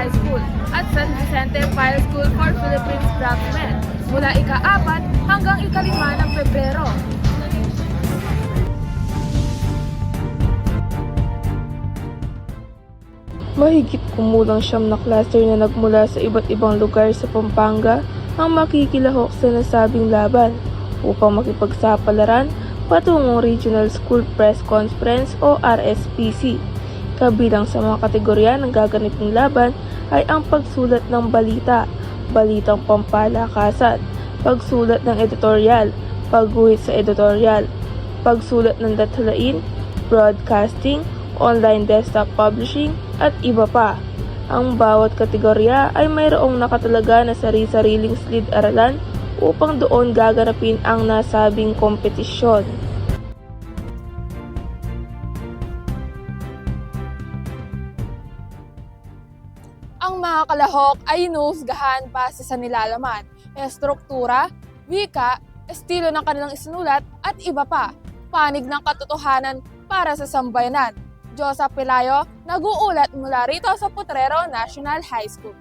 High School at San Vicente Fire School for Philippines Craftsmen mula ika-4 hanggang ika-5 ng Pebrero. Mahigit kumulang 9 na cluster na nagmula sa iba't ibang lugar sa Pampanga ang makikilahok sa nasabing laban upang makipagsapalaran patungong Regional School Press Conference o RSPC. Kabilang sa mga kategorya ng gaganitong laban ay ang pagsulat ng balita, balitang pampalakasan, pagsulat ng editorial, pagguhit sa editorial, pagsulat ng dathalain, broadcasting, online desktop publishing, at iba pa. Ang bawat kategorya ay mayroong nakatalaga na sari-sariling silid-aralan upang doon gaganapin ang nasabing kompetisyon. Ang mga kalahok ay inuhusgahan base sa nilalaman, estruktura, wika, estilo ng kanilang isinulat at iba pa. Panig ng katotohanan para sa sambayanan. Josa Pelayo, nag-uulat mula rito sa Potrero National High School.